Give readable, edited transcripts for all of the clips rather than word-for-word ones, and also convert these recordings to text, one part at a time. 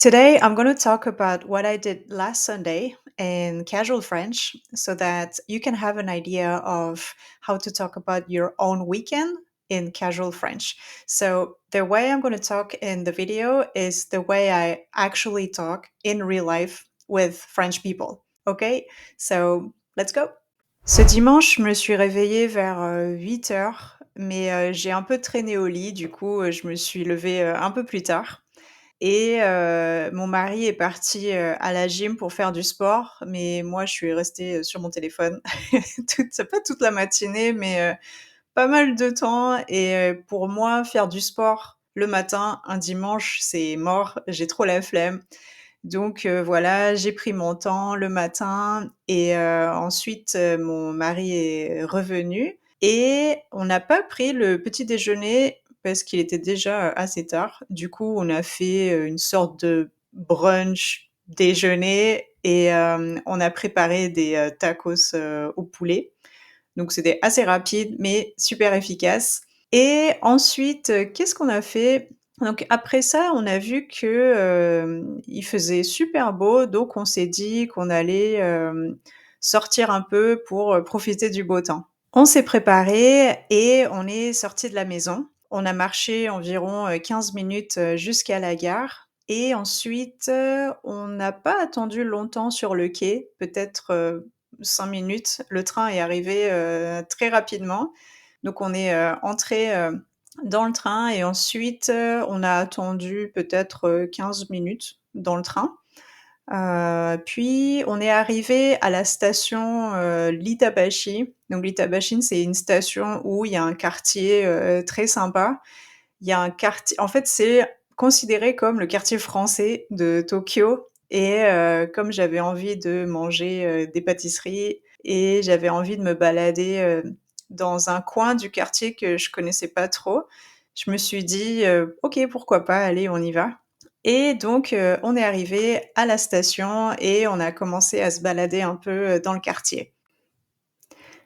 Today, I'm going to talk about what I did last Sunday in casual French so that you can have an idea of how to talk about your own weekend in casual French. So, the way I'm going to talk in the video is the way I actually talk in real life with French people. Okay? So, let's go. Ce dimanche, je me suis réveillée vers 8 heures, mais j'ai un peu traîné au lit, du coup, je me suis levée un peu plus tard. Et mon mari est parti, à la gym pour faire du sport, mais moi je suis restée, sur mon téléphone pas toute la matinée, mais pas mal de temps et pour moi, faire du sport le matin, un dimanche, c'est mort, j'ai trop la flemme. Donc voilà, j'ai pris mon temps le matin et ensuite, mon mari est revenu et on n'a pas pris le petit déjeuner parce qu'il était déjà, assez tard. Du coup, on a fait, une sorte de brunch déjeuner et on a préparé des, tacos, au poulet. Donc c'était assez rapide mais super efficace et ensuite, qu'est-ce qu'on a fait? Donc après ça, on a vu que, il faisait super beau, donc on s'est dit qu'on allait, sortir un peu pour, profiter du beau temps. On s'est préparés et on est sortis de la maison. On a marché environ, 15 minutes, jusqu'à la gare et ensuite, on n'a pas attendu longtemps sur le quai, peut-être, 5 minutes. Le train est arrivé, très rapidement. Donc on est, entrés, dans le train et ensuite, on a attendu peut-être, 15 minutes dans le train. Puis on est arrivé à la station, l'Itabashi. Donc l'Itabashin, c'est une station où il y a un quartier, très sympa. Il y a un quartier en fait, c'est considéré comme le quartier français de Tokyo et comme j'avais envie de manger, des pâtisseries et j'avais envie de me balader, dans un coin du quartier que je connaissais pas trop, je me suis dit, «OK, pourquoi pas, allez, on y va». Et donc on est arrivé à la station et on a commencé à se balader un peu, dans le quartier.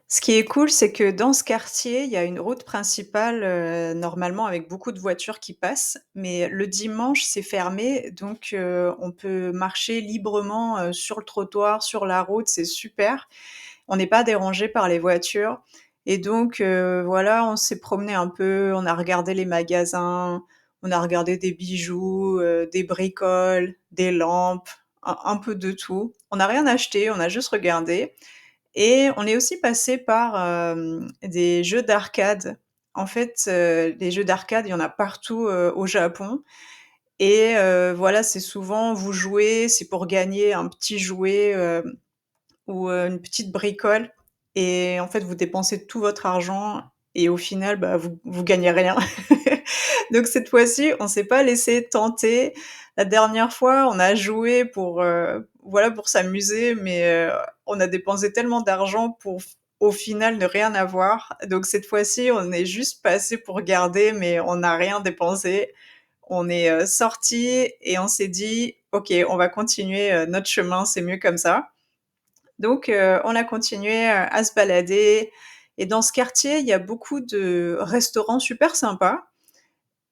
Ce qui est cool, c'est que dans ce quartier, il y a une route principale, normalement avec beaucoup de voitures qui passent, mais le dimanche, c'est fermé, donc on peut marcher librement, sur le trottoir, sur la route, c'est super. On n'est pas dérangé par les voitures et donc voilà, on s'est promené un peu, on a regardé les magasins, on a regardé des bijoux, des bricoles, des lampes, un peu de tout. On n'a rien acheté, on a juste regardé et on est aussi passé par, des jeux d'arcade. En fait, les jeux d'arcade, il y en a partout, au Japon et voilà, c'est souvent vous jouez, c'est pour gagner un petit jouet, ou une petite bricole et en fait, vous dépensez tout votre argent et au final, bah, vous gagnez rien. Donc cette fois-ci, on s'est pas laissé tenter. La dernière fois, on a joué pour, voilà, pour s'amuser, mais on a dépensé tellement d'argent pour au final ne rien avoir. Donc cette fois-ci, on est juste passé pour regarder, mais on n'a rien dépensé. On est, sortis et on s'est dit: «OK, on va continuer, notre chemin, c'est mieux comme ça». Donc on a continué, à se balader et dans ce quartier, il y a beaucoup de restaurants super sympas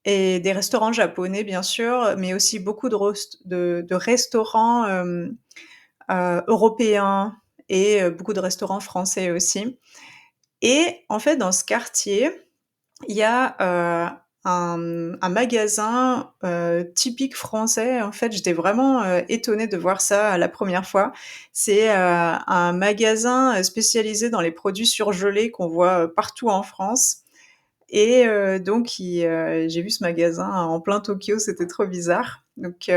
et des restaurants japonais bien sûr, mais aussi beaucoup de restaurants, européens et beaucoup de restaurants français aussi et en fait, dans ce quartier, il y a, un magasin, typique français. En fait, j'étais vraiment, étonnée de voir ça la première fois. C'est, un magasin, spécialisé dans les produits surgelés qu'on voit, partout en France et donc j'ai vu ce magasin en plein Tokyo, c'était trop bizarre. Donc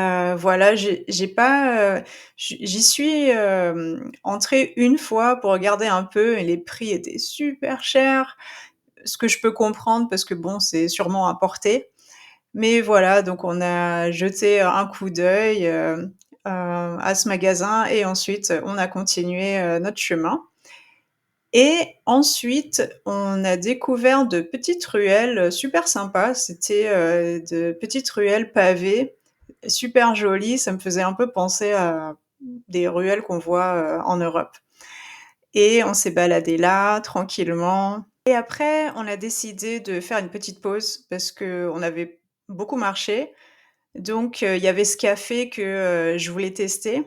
voilà, j'ai pas, j'y suis, entrée une fois pour regarder un peu et les prix étaient super chers. Ce que je peux comprendre parce que bon, c'est sûrement importé. Mais voilà, donc on a jeté un coup d'œil, à ce magasin et ensuite, on a continué, notre chemin et ensuite, on a découvert de petites ruelles, super sympas. C'était, de petites ruelles pavées, super jolies. Ça me faisait un peu penser à des ruelles qu'on voit, en Europe et on s'est baladé là tranquillement et après on a décidé de faire une petite pause parce qu'on avait beaucoup marché. Donc il y avait ce café que, je voulais tester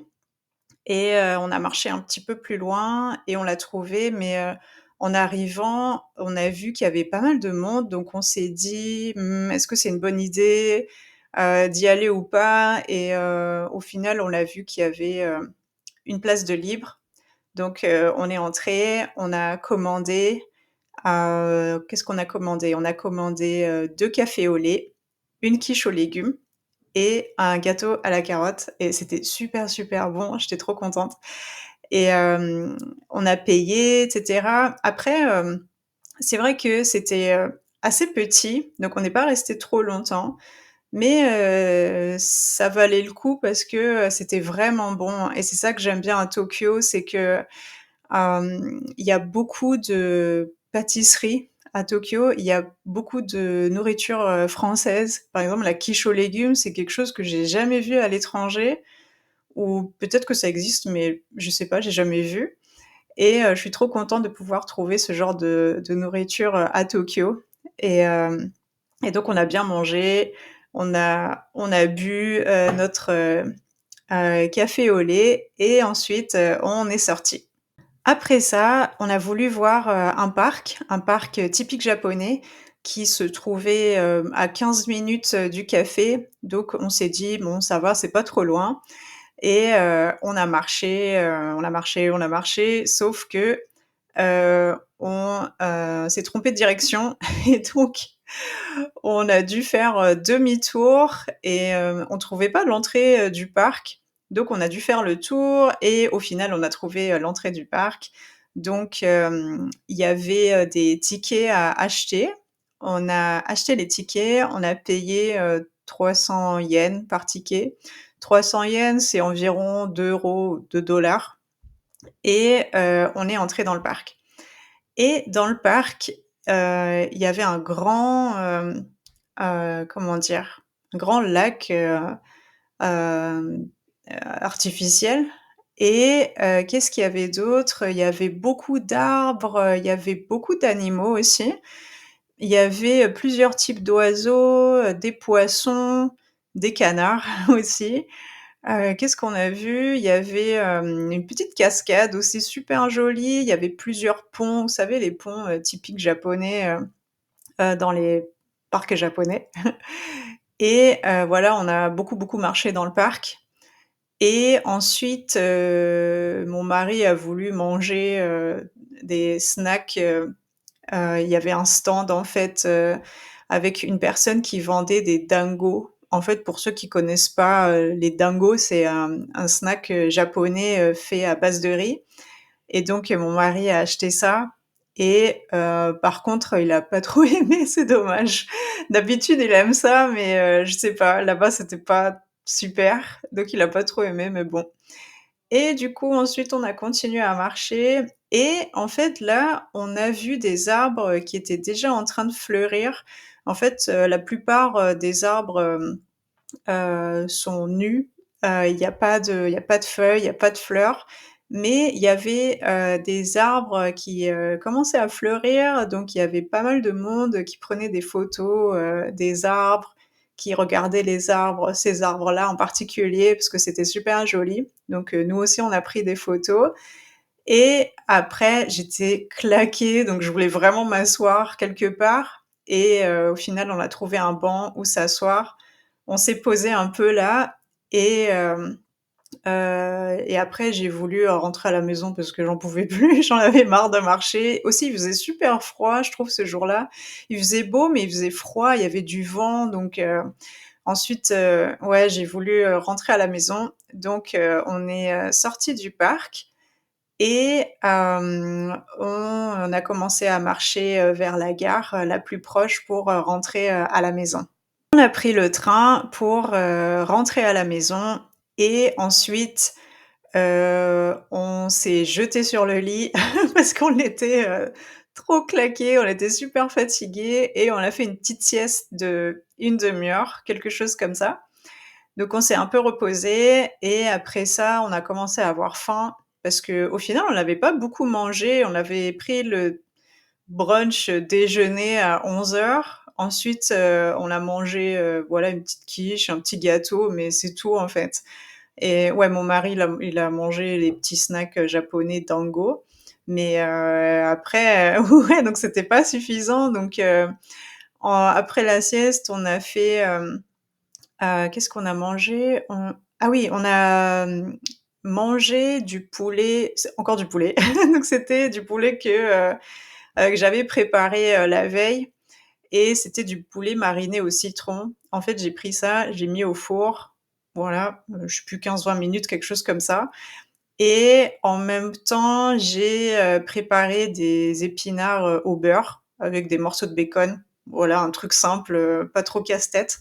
et on a marché un petit peu plus loin et on l'a trouvé, mais en arrivant, on a vu qu'il y avait pas mal de monde, donc on s'est dit: Est-ce que c'est une bonne idée, d'y aller ou pas?» Et au final, on l'a vu qu'il y avait, une place de libre. Donc on est entrés, on a commandé, qu'est-ce qu'on a commandé? On a commandé, 2 cafés au lait, une quiche aux légumes et un gâteau à la carotte et c'était super, super bon, j'étais trop contente et on a payé et cetera. Après, c'est vrai que c'était, assez petit, donc on n'est pas resté trop longtemps, mais ça valait le coup parce que, c'était vraiment bon et c'est ça que j'aime bien à Tokyo, c'est que, il y a beaucoup de pâtisseries à Tokyo. Il y a beaucoup de nourriture, française. Par exemple, la quiche aux légumes, c'est quelque chose que j'ai jamais vu à l'étranger ou peut-être que ça existe, mais je sais pas, j'ai jamais vu et je suis trop contente de pouvoir trouver ce genre de nourriture, à Tokyo et donc on a bien mangé, on a bu, notre, café au lait et ensuite, on est sortis. Après ça, on a voulu voir, un parc, typique japonais qui se trouvait, à 15 minutes, du café. Donc on s'est dit: «Bon ça va, c'est pas trop loin» et on a marché, on a marché, on a marché, sauf que, on, s'est trompé de direction et donc on a dû faire, demi-tour et on trouvait pas l'entrée, du parc. Donc on a dû faire le tour et au final, on a trouvé, l'entrée du parc. Donc il y avait, des tickets à acheter. On a acheté les tickets, on a payé, 300 yens par ticket. 300 yens, c'est environ 2 € ou 2 et on est entré dans le parc. Et dans le parc, il y avait un grand, comment dire? Un grand lac, artificiel et qu'est-ce qu'il y avait d'autre? Il y avait beaucoup d'arbres, il y avait beaucoup d'animaux aussi. Il y avait, plusieurs types d'oiseaux, des poissons, des canards aussi. Qu'est-ce qu'on a vu? Il y avait, une petite cascade aussi super jolie. Il y avait plusieurs ponts, vous savez les ponts, typiques japonais, dans les parcs japonais et voilà, on a beaucoup, beaucoup marché dans le parc et ensuite, mon mari a voulu manger, des snacks, il y avait un stand en fait, avec une personne qui vendait des dingos. En fait, pour ceux qui connaissent pas, les dingos, c'est un snack, japonais, fait à base de riz et donc mon mari a acheté ça et par contre, il a pas trop aimé, c'est dommage. D'habitude, il aime ça, mais je sais pas, là-bas, c'était pas super, donc il a pas trop aimé, mais bon. Et du coup, ensuite, on a continué à marcher et en fait, là, on a vu des arbres, qui étaient déjà en train de fleurir. En fait, la plupart, des arbres, sont nus. Il y a pas de feuilles, il y a pas de fleurs, mais il y avait, des arbres qui, commençaient à fleurir, donc il y avait pas mal de monde qui prenait des photos, des arbres, qui regardaient les arbres, ces arbres-là en particulier, parce que c'était super joli. Donc nous aussi, on a pris des photos et après j'étais claquée, donc je voulais vraiment m'asseoir quelque part et au final, on a trouvé un banc où s'asseoir. On s'est posé un peu là et après j'ai voulu, rentrer à la maison parce que j'en pouvais plus, j'en avais marre de marcher. Aussi, il faisait super froid, je trouve, ce jour-là. Il faisait beau, mais il faisait froid, il y avait du vent, donc ensuite, ouais, j'ai voulu, rentrer à la maison. Donc on est, sortis du parc et on a commencé à marcher, vers la gare, la plus proche pour, rentrer, à la maison. On a pris le train pour, rentrer à la maison et ensuite, on s'est jeté sur le lit parce qu'on était, trop claqués, on était super fatigués et on a fait une petite sieste de 1/2 heure, quelque chose comme ça. Donc on s'est un peu reposé et après ça, on a commencé à avoir faim parce qu'au final, on n'avait pas beaucoup mangé. On avait pris le brunch déjeuner à 11 heures. Ensuite, on a mangé, voilà, une petite quiche, un petit gâteau, mais c'est tout, en fait. Et ouais, mon mari, il a mangé les petits snacks, japonais Dango, mais après, ouais, donc c'était pas suffisant, donc après la sieste, on a fait, qu'est-ce qu'on a mangé? Ah oui, on a, mangé du poulet, c'est encore du poulet, donc c'était du poulet que j'avais préparé, la veille et c'était du poulet mariné au citron. En fait, j'ai pris ça, j'ai mis au four, voilà, je sais plus 15-20 minutes, quelque chose comme ça et en même temps, j'ai, préparé des épinards, au beurre avec des morceaux de bacon. Voilà, un truc simple, pas trop casse-tête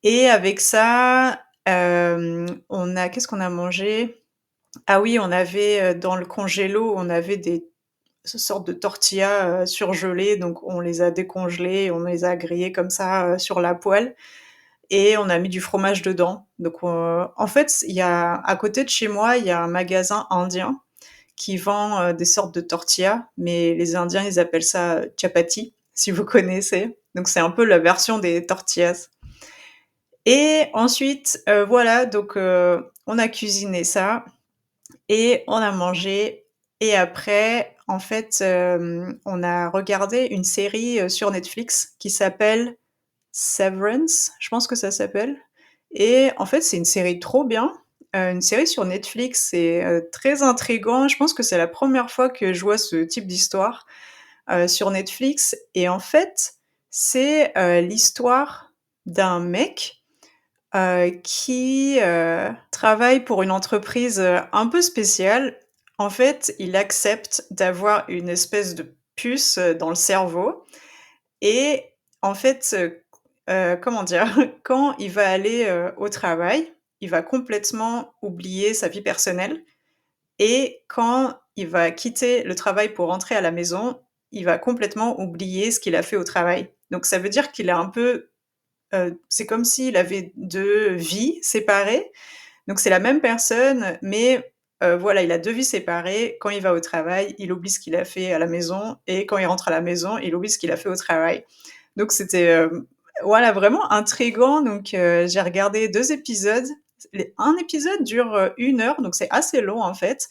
et avec ça, on a qu'est-ce qu'on a mangé? Ah oui, on avait, dans le congélo, on avait des sortes de tortillas, surgelées, donc on les a décongelées, on les a grillées comme ça, sur la poêle et on a mis du fromage dedans. Donc en fait, il y a à côté de chez moi, il y a un magasin indien qui vend, des sortes de tortillas, mais les Indiens, ils appellent ça, chapati, si vous connaissez. Donc c'est un peu la version des tortillas et ensuite, voilà, donc on a cuisiné ça et on a mangé et après, en fait, on a regardé une série, sur Netflix qui s'appelle Severance, je pense que ça s'appelle et en fait, c'est une série trop bien, une série sur Netflix, c'est, très intriguant. Je pense que c'est la première fois que je vois ce type d'histoire, sur Netflix et en fait, c'est, l'histoire d'un mec, qui, travaille pour une entreprise, un peu spéciale. En fait, il accepte d'avoir une espèce de puce, dans le cerveau et en fait, comment dire? Quand il va aller, au travail, il va complètement oublier sa vie personnelle et quand il va quitter le travail pour rentrer à la maison, il va complètement oublier ce qu'il a fait au travail. Donc ça veut dire qu'il a un peu, c'est comme s'il avait 2 vies séparées. Donc c'est la même personne, mais voilà, il a 2 vies séparées. Quand il va au travail, il oublie ce qu'il a fait à la maison et quand il rentre à la maison, il oublie ce qu'il a fait au travail. Donc c'était, voilà, vraiment intriguant donc j'ai regardé 2 épisodes. Les un épisode dure, 1 heure, donc c'est assez long en fait,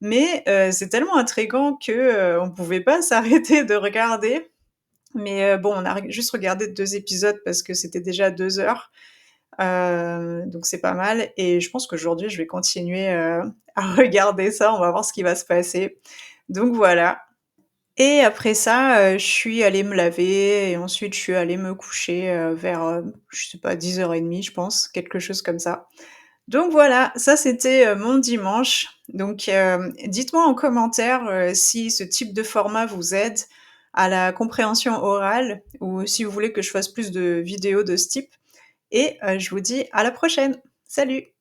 mais c'est tellement intriguant que, on pouvait pas s'arrêter de regarder. Mais bon, on a juste regardé 2 épisodes parce que c'était déjà 2 heures, donc c'est pas mal et je pense qu'aujourd'hui je vais continuer, à regarder ça, on va voir ce qui va se passer. Donc voilà et après ça, je suis allée me laver et ensuite je suis allée me coucher, vers, je sais pas 10h30 je pense, quelque chose comme ça. Donc voilà, ça c'était, mon dimanche. Donc dites-moi en commentaire, si ce type de format vous aide à la compréhension orale ou si vous voulez que je fasse plus de vidéos de ce type et je vous dis à la prochaine. Salut!